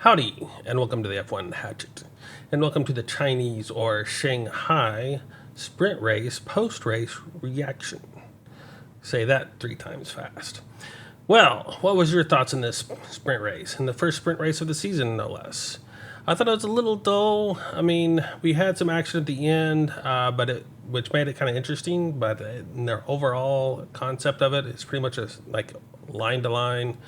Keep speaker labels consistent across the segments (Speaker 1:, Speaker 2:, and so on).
Speaker 1: Howdy, and welcome to the F1 Hatchet, and welcome to the Chinese or Shanghai sprint race post-race reaction. Say that 3 times fast. Well, what was your thoughts on this sprint race, and the first sprint race of the season, no less? I thought it was a little dull. I mean, we had some action at the end, which made it kind of interesting. But in their overall concept of it, it's pretty much a like line to line,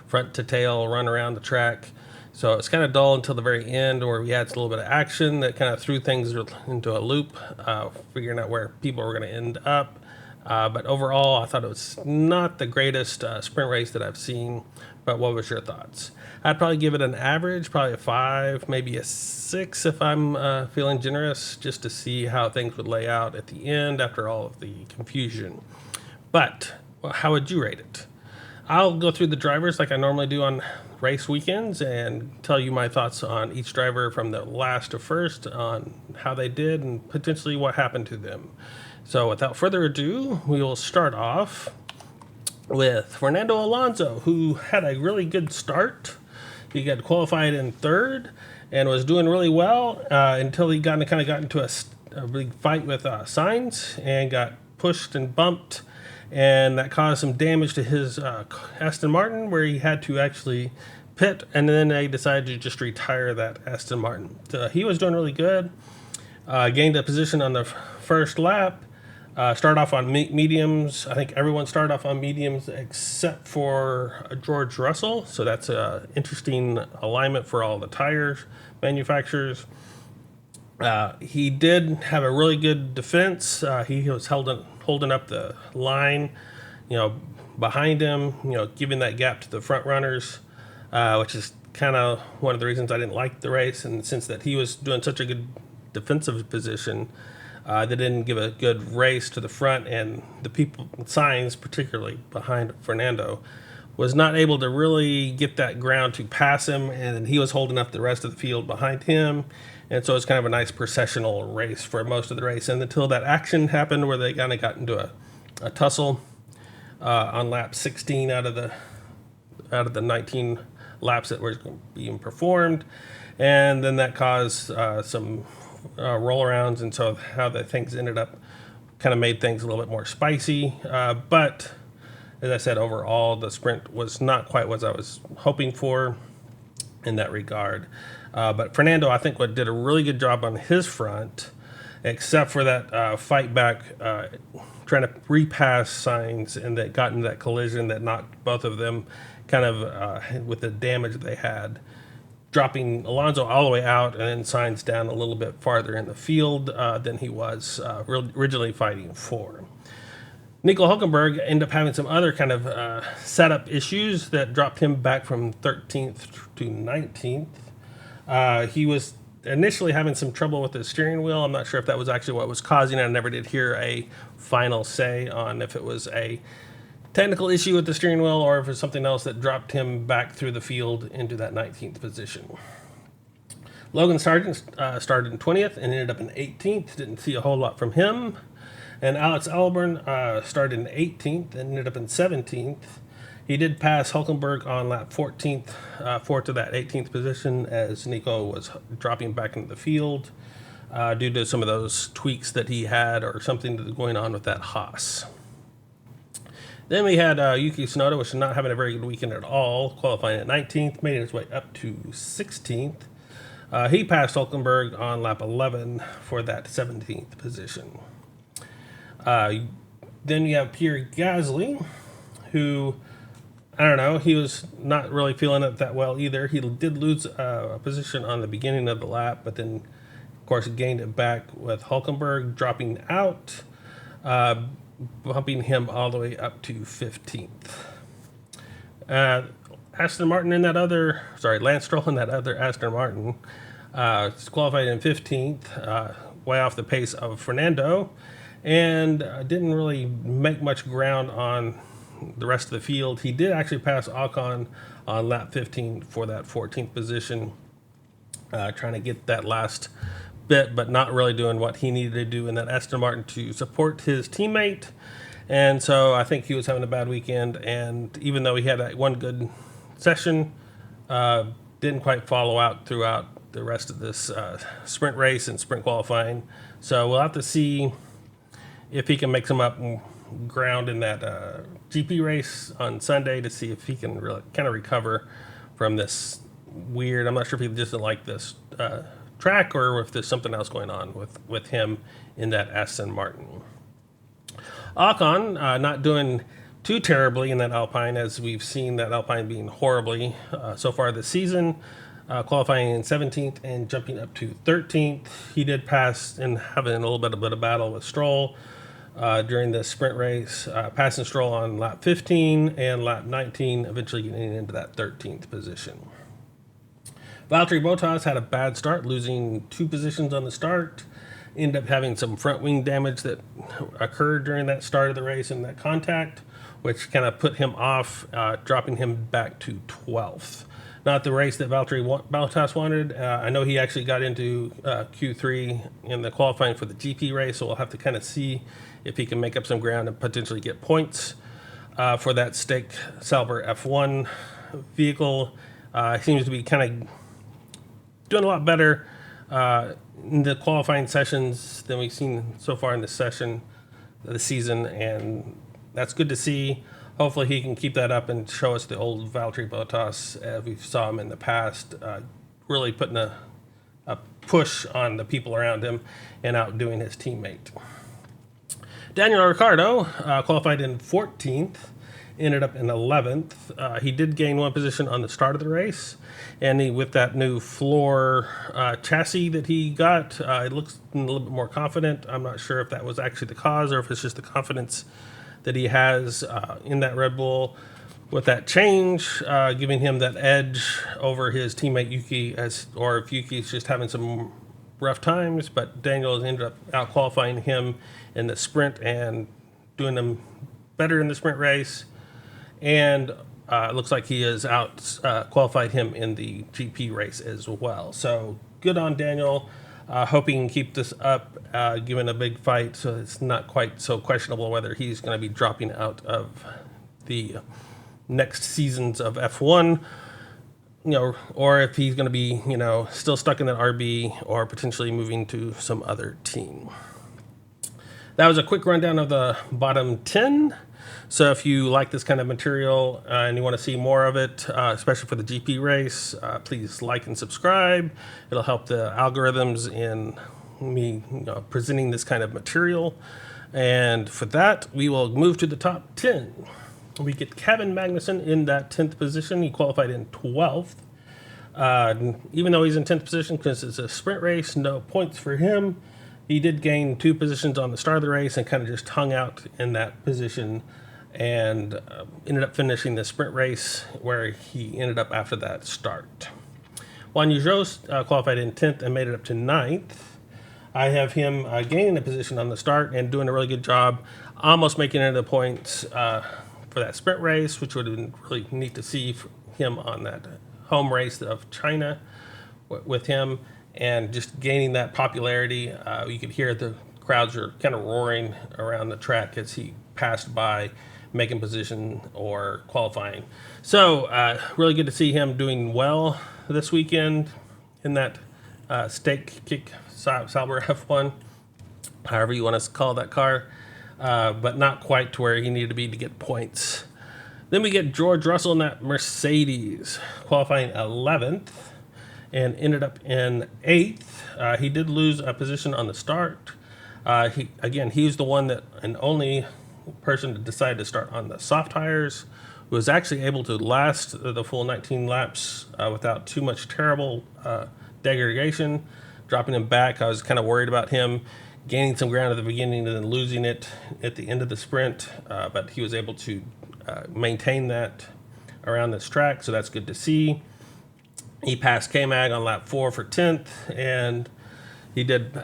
Speaker 1: front to tail run around the track. So it's kind of dull until the very end, where we had a little bit of action that kind of threw things into a loop, figuring out where people were going to end up. But overall, I thought it was not the greatest sprint race that I've seen. But what was your thoughts? I'd probably give it an average, probably a 5, maybe a 6 if I'm feeling generous, just to see how things would lay out at the end after all of the confusion. But how would you rate it? I'll go through the drivers like I normally do on race weekends and tell you my thoughts on each driver from the last to first on how they did and potentially what happened to them. So without further ado, we will start off with Fernando Alonso, who had a really good start. He got qualified in third and was doing really well until he got into a big fight with Sainz and got pushed and bumped, and that caused some damage to his Aston Martin, where he had to actually pit, and then they decided to just retire that Aston Martin. So he was doing really good, gained a position on the first lap. Start off on mediums. I think everyone started off on mediums except for George Russell. So that's an interesting alignment for all the tires manufacturers. He did have a really good defense. He was holding up the line, behind him, giving that gap to the front runners, which is kind of one of the reasons I didn't like the race. And since that he was doing such a good defensive position, they didn't give a good race to the front, and the people, Sainz, particularly behind Fernando, was not able to really get that ground to pass him, and he was holding up the rest of the field behind him. And so it's kind of a nice processional race for most of the race, and until that action happened where they kind of got into a tussle on lap 16 out of the 19 laps that were being performed, and then that caused some roll-arounds, and so how the things ended up kind of made things a little bit more spicy. But as I said, overall, the sprint was not quite what I was hoping for in that regard. But Fernando, I think, did a really good job on his front, except for that fight back, trying to repass Sainz, and that got into that collision that knocked both of them kind of with the damage that they had, dropping Alonso all the way out and then Sainz down a little bit farther in the field than he was originally fighting for. Nico Hulkenberg ended up having some other kind of setup issues that dropped him back from 13th to 19th. He was initially having some trouble with his steering wheel. I'm not sure if that was actually what was causing it. I never did hear a final say on if it was a technical issue with the steering wheel or if it's something else that dropped him back through the field into that 19th position. Logan Sargent started in 20th and ended up in 18th. Didn't see a whole lot from him. And Alex Albon started in 18th and ended up in 17th. He did pass Hulkenberg on lap 14th, fourth to that 18th position, as Nico was dropping back into the field due to some of those tweaks that he had or something that was going on with that Haas. Then we had Yuki Tsunoda, which is not having a very good weekend at all, qualifying at 19th, made his way up to 16th. He passed Hulkenberg on lap 11 for that 17th position. Then you have Pierre Gasly, who, I don't know, he was not really feeling it that well either. He did lose a position on the beginning of the lap, but then, of course, he gained it back with Hulkenberg dropping out, bumping him all the way up to 15th. Aston Martin Lance Stroll in that other Aston Martin qualified in 15th, way off the pace of Fernando, and didn't really make much ground on the rest of the field. He did actually pass Ocon on lap 15 for that 14th position, trying to get that last bit, but not really doing what he needed to do in that Aston Martin to support his teammate. And so I think he was having a bad weekend, and even though he had that one good session, didn't quite follow out throughout the rest of this sprint race and sprint qualifying. So we'll have to see if he can make some up ground in that GP race on Sunday to see if he can really kind of recover from this weird. I'm not sure if he just didn't like this track or if there's something else going on with him in that Aston Martin. Ocon not doing too terribly in that Alpine, as we've seen that Alpine being horribly so far this season, qualifying in 17th and jumping up to 13th. He did pass and having a little bit of a battle with Stroll during the sprint race, passing Stroll on lap 15 and lap 19, eventually getting into that 13th position. Valtteri Bottas had a bad start, losing 2 positions on the start. Ended up having some front wing damage that occurred during that start of the race and that contact, which kind of put him off, dropping him back to 12th. Not the race that Valtteri Bottas wanted. I know he actually got into Q3 in the qualifying for the GP race, so we'll have to kind of see if he can make up some ground and potentially get points for that Stake Sauber F1 vehicle. He seems to be kind of doing a lot better in the qualifying sessions than we've seen so far in this session of the season, and that's good to see. Hopefully he can keep that up and show us the old Valtteri Bottas as we saw him in the past, really putting a push on the people around him and outdoing his teammate. Daniel Ricciardo qualified in 14th, ended up in 11th. He did gain 1 position on the start of the race, and with that new floor chassis that he got, it looks a little bit more confident. I'm not sure if that was actually the cause or if it's just the confidence that he has in that Red Bull with that change, giving him that edge over his teammate Yuki, or if Yuki's just having some rough times, but Daniel has ended up out-qualifying him in the sprint and doing them better in the sprint race. And it looks like he has qualified him in the GP race as well. So good on Daniel. Hope he can keep this up, given a big fight, so it's not quite so questionable whether he's going to be dropping out of the next seasons of F1, or if he's going to be, still stuck in that RB or potentially moving to some other team. That was a quick rundown of the bottom 10. So if you like this kind of material and you want to see more of it, especially for the GP race, please like and subscribe. It'll help the algorithms in me presenting this kind of material. And for that, we will move to the top 10. We get Kevin Magnussen in that 10th position. He qualified in 12th. Even though he's in 10th position because it's a sprint race, no points for him. He did gain 2 positions on the start of the race and kind of just hung out in that position and ended up finishing the sprint race where he ended up after that start. Juan Yuzhou qualified in 10th and made it up to 9th. I have him gaining a position on the start and doing a really good job, almost making it into the points for that sprint race, which would have been really neat to see him on that home race of China with him, and just gaining that popularity. You could hear the crowds are kind of roaring around the track as he passed by, making position or qualifying. So really good to see him doing well this weekend in that stake kick Sauber F1, however you want to call that car, but not quite to where he needed to be to get points. Then we get George Russell in that Mercedes, qualifying 11th and ended up in 8th. He did lose a position on the start. He's the one that and only person to decide to start on the soft tires, who was actually able to last the full 19 laps without too much terrible degradation. Dropping him back, I was kind of worried about him gaining some ground at the beginning and then losing it at the end of the sprint, but he was able to maintain that around this track, so that's good to see. He passed K-Mag on lap 4 for 10th, and he did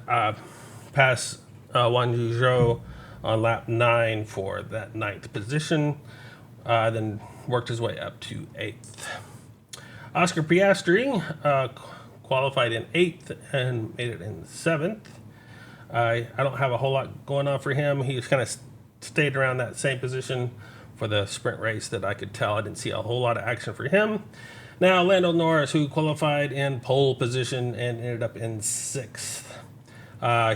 Speaker 1: pass Juan Yuzhou on lap 9 for that 9th position, then worked his way up to 8th. Oscar Piastri qualified in 8th and made it in 7th. I don't have a whole lot going on for him. He just kind of stayed around that same position for the sprint race that I could tell. I didn't see a whole lot of action for him. Now, Lando Norris, who qualified in pole position and ended up in 6th.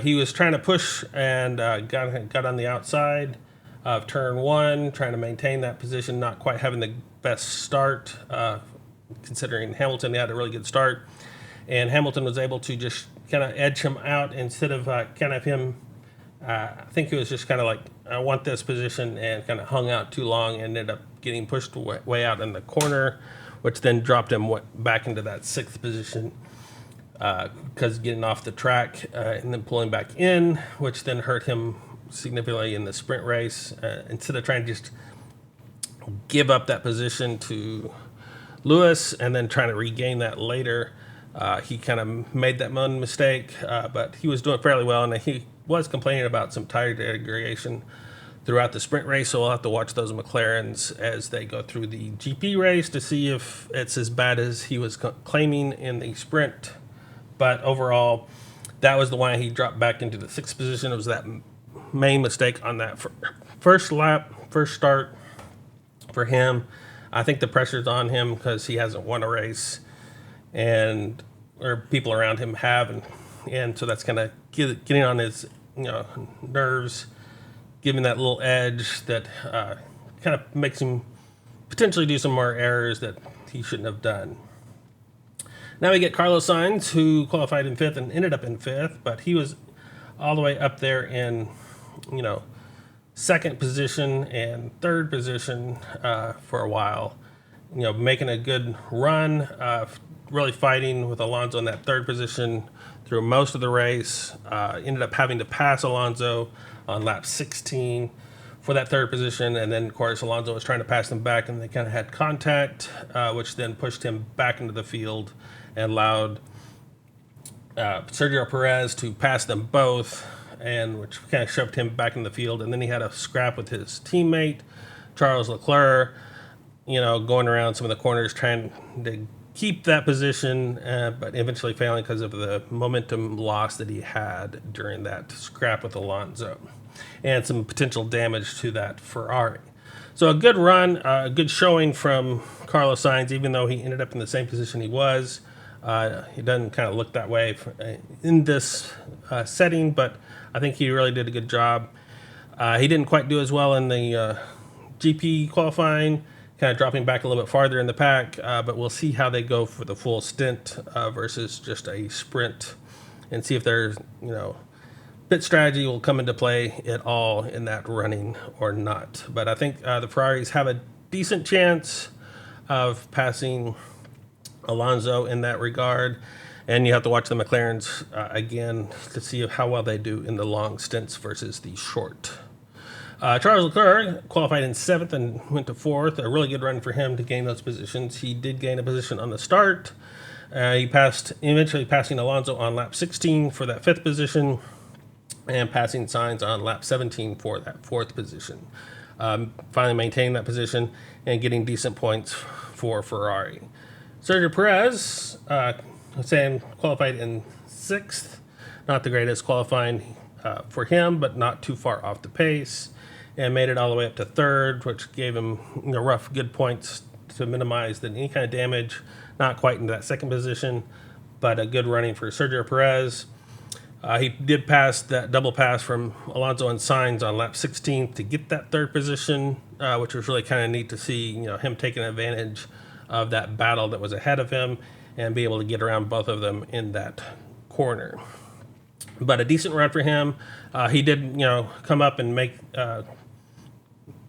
Speaker 1: He was trying to push and got on the outside of turn 1, trying to maintain that position, not quite having the best start, considering Hamilton had a really good start. And Hamilton was able to just kind of edge him out instead of kind of him. I think it was just kind of like, I want this position, and kind of hung out too long and ended up getting pushed way out in the corner, which then dropped him back into that 6th position because getting off the track and then pulling back in, which then hurt him significantly in the sprint race. Instead of trying to just give up that position to Lewis and then trying to regain that later, he kind of made that one mistake, but he was doing fairly well, and he was complaining about some tire degradation throughout the sprint race, so we'll have to watch those McLarens as they go through the GP race to see if it's as bad as he was claiming in the sprint. But overall, that was the one he dropped back into the 6th position. It was that main mistake on that first lap, first start for him. I think the pressure's on him because he hasn't won a race, or people around him have, and so that's kind of getting on his nerves, giving that little edge that kind of makes him potentially do some more errors that he shouldn't have done. Now we get Carlos Sainz, who qualified in 5th and ended up in 5th, but he was all the way up there in 2nd position and 3rd position for a while, making a good run, really fighting with Alonso in that 3rd position through most of the race. Ended up having to pass Alonso on lap 16 for that 3rd position, and then of course Alonso was trying to pass them back, and they kind of had contact, which then pushed him back into the field and allowed Sergio Perez to pass them both, and which kind of shoved him back in the field. And then he had a scrap with his teammate Charles Leclerc, going around some of the corners trying to keep that position, but eventually failing because of the momentum loss that he had during that scrap with Alonso, and some potential damage to that Ferrari. So a good run, a good showing from Carlos Sainz, even though he ended up in the same position he was. He doesn't kind of look that way in this setting, but I think he really did a good job. He didn't quite do as well in the GP qualifying, kind of dropping back a little bit farther in the pack, but we'll see how they go for the full stint versus just a sprint, and see if there's, pit strategy will come into play at all in that running or not. But I think the Ferraris have a decent chance of passing Alonso in that regard, and you have to watch the McLarens again to see how well they do in the long stints versus the short. Charles Leclerc qualified in 7th and went to 4th. A really good run for him to gain those positions. He did gain a position on the start. He eventually passing Alonso on lap 16 for that 5th position, and passing Sainz on lap 17 for that 4th position. Finally maintaining that position and getting decent points for Ferrari. Sergio Perez, qualified in 6th. Not the greatest qualifying for him, but not too far off the pace, and made it all the way up to 3rd, which gave him rough good points to minimize any kind of damage. Not quite into that 2nd position, but a good running for Sergio Perez. He did pass that double pass from Alonso and Sainz on lap 16 to get that 3rd position, which was really kind of neat to see, him taking advantage of that battle that was ahead of him and be able to get around both of them in that corner. But a decent run for him. He did, come up and make that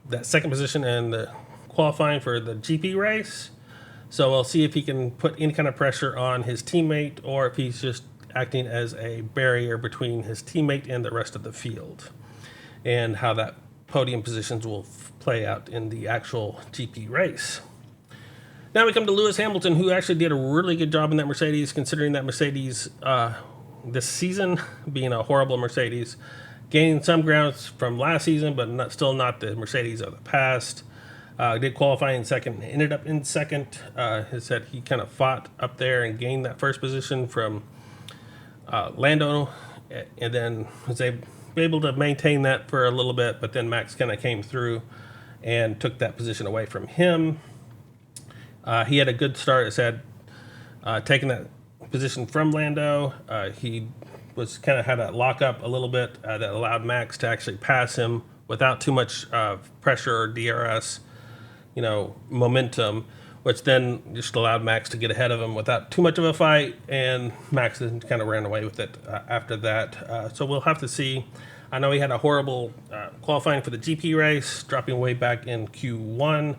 Speaker 1: 2nd position in the qualifying for the GP race. So we'll see if he can put any kind of pressure on his teammate, or if he's just acting as a barrier between his teammate and the rest of the field, and how that podium positions will play out in the actual GP race. Now we come to Lewis Hamilton, who actually did a really good job in that Mercedes, considering that Mercedes this season being a horrible Mercedes, gaining some grounds from last season, but still not the Mercedes of the past. Did qualify in 2nd, ended up in 2nd. He said he kind of fought up there and gained that 1st position from Lando, and then was able to maintain that for a little bit, but then Max kind of came through and took that position away from him. He had a good start. I said, taking that position from Lando. He was kind of had a lock up a little bit that allowed Max to actually pass him without too much pressure or DRS, momentum, which then just allowed Max to get ahead of him without too much of a fight, and Max then kind of ran away with it after that. So we'll have to see. I know he had a horrible qualifying for the GP race, dropping way back in Q1.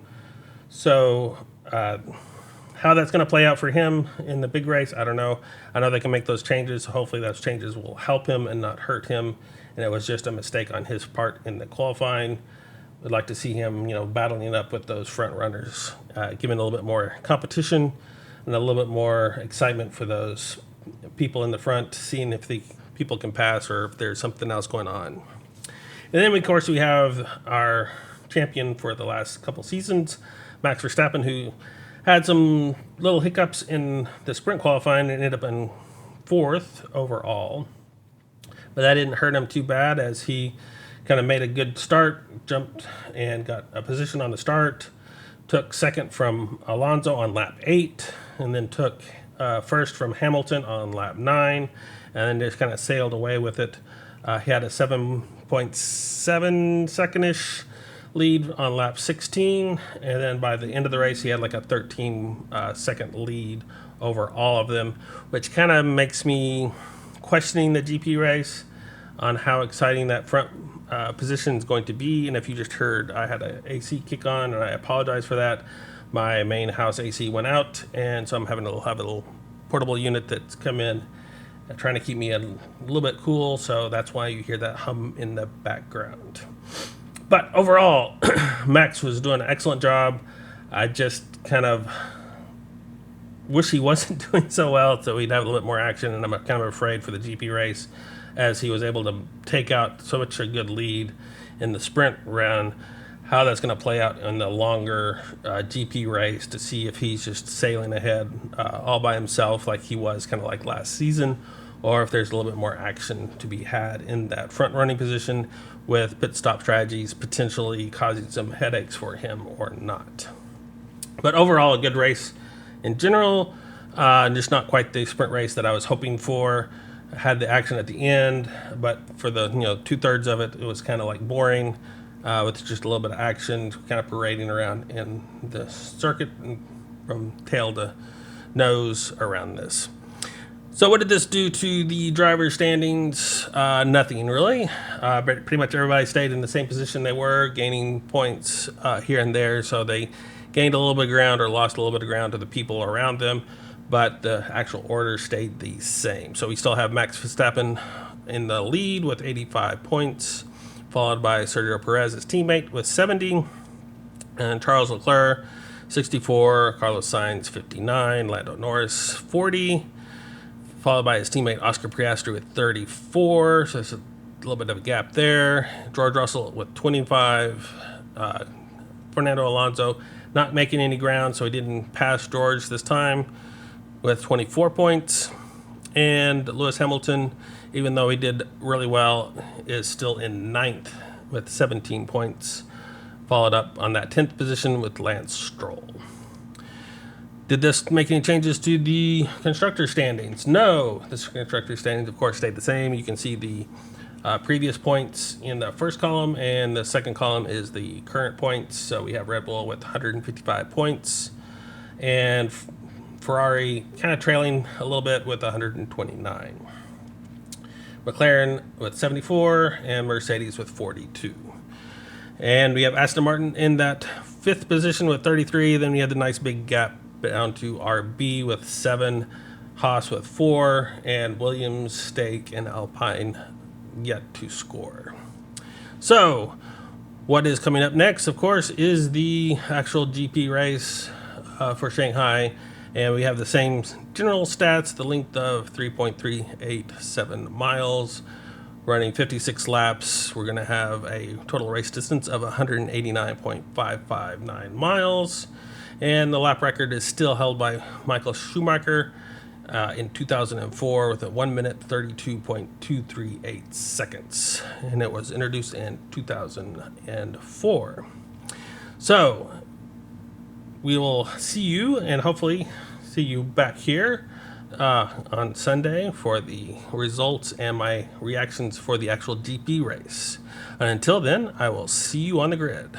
Speaker 1: So how that's going to play out for him in the big race, I don't know. I know they can make those changes. Hopefully those changes will help him and not hurt him. And it was just a mistake on his part in the qualifying. I'd like to see him, battling it up with those front runners, giving a little bit more competition and a little bit more excitement for those people in the front, seeing if the people can pass or if there's something else going on. And then, of course, we have our champion for the last couple seasons, Max Verstappen, who had some little hiccups in the sprint qualifying and ended up in 4th overall. But that didn't hurt him too bad, as he kind of made a good start, jumped and got a position on the start, took second from Alonso on lap 8, and then took first from Hamilton on lap 9, and then just kind of sailed away with it. He had a 7.7 second-ish lead on lap 16, and then by the end of the race he had like a 13 second lead over all of them, which kind of makes me questioning the GP race on how exciting that front position is going to be. And if you just heard, I had an AC kick on, and I apologize for that. My main house AC went out, and so I'm having to have a little portable unit that's come in, trying to keep me a little bit cool, so that's why you hear that hum in the background. But overall, Max was doing an excellent job. I just kind of wish he wasn't doing so well, so he'd have a little bit more action, and I'm kind of afraid for the GP race, as he was able to take out so much a good lead in the sprint round, how that's going to play out in the longer GP race, to see if he's just sailing ahead all by himself like he was kind of like last season, or if there's a little bit more action to be had in that front running position, with pit stop strategies potentially causing some headaches for him or not. But overall, a good race in general, just not quite the sprint race that I was hoping for. I had the action at the end, but for the 2/3 of it, it was kind of like boring, with just a little bit of action, kind of parading around in the circuit from tail to nose around this. So what did this do to the driver standings? Nothing really. Pretty much everybody stayed in the same position they were, gaining points here and there. So they gained a little bit of ground or lost a little bit of ground to the people around them, but the actual order stayed the same. So we still have Max Verstappen in the lead with 85 points, followed by Sergio Perez, his teammate, with 70, and Charles Leclerc, 64, Carlos Sainz, 59, Lando Norris, 40, followed by his teammate Oscar Piastri with 34, so there's a little bit of a gap there. George Russell with 25, Fernando Alonso not making any ground, so he didn't pass George this time, with 24 points. And Lewis Hamilton, even though he did really well, is still in 9th with 17 points, followed up on that 10th position with Lance Stroll. Did this make any changes to the constructor standings? No. The constructor standings, of course, stayed the same. You can see the previous points in the first column, and the second column is the current points. So we have Red Bull with 155 points, and Ferrari kind of trailing a little bit with 129. McLaren with 74, and Mercedes with 42. And we have Aston Martin in that 5th position with 33. Then we have the nice big gap down to RB with 7, Haas with 4, and Williams, Stake, and Alpine yet to score. So what is coming up next, of course, is the actual GP race for Shanghai. And we have the same general stats, the length of 3.387 miles, running 56 laps. We're going to have a total race distance of 189.559 miles. And the lap record is still held by Michael Schumacher in 2004 with a 1 minute 32.238 seconds. And it was introduced in 2004. So we will see you, and hopefully see you back here on Sunday for the results and my reactions for the actual GP race. And until then, I will see you on the grid.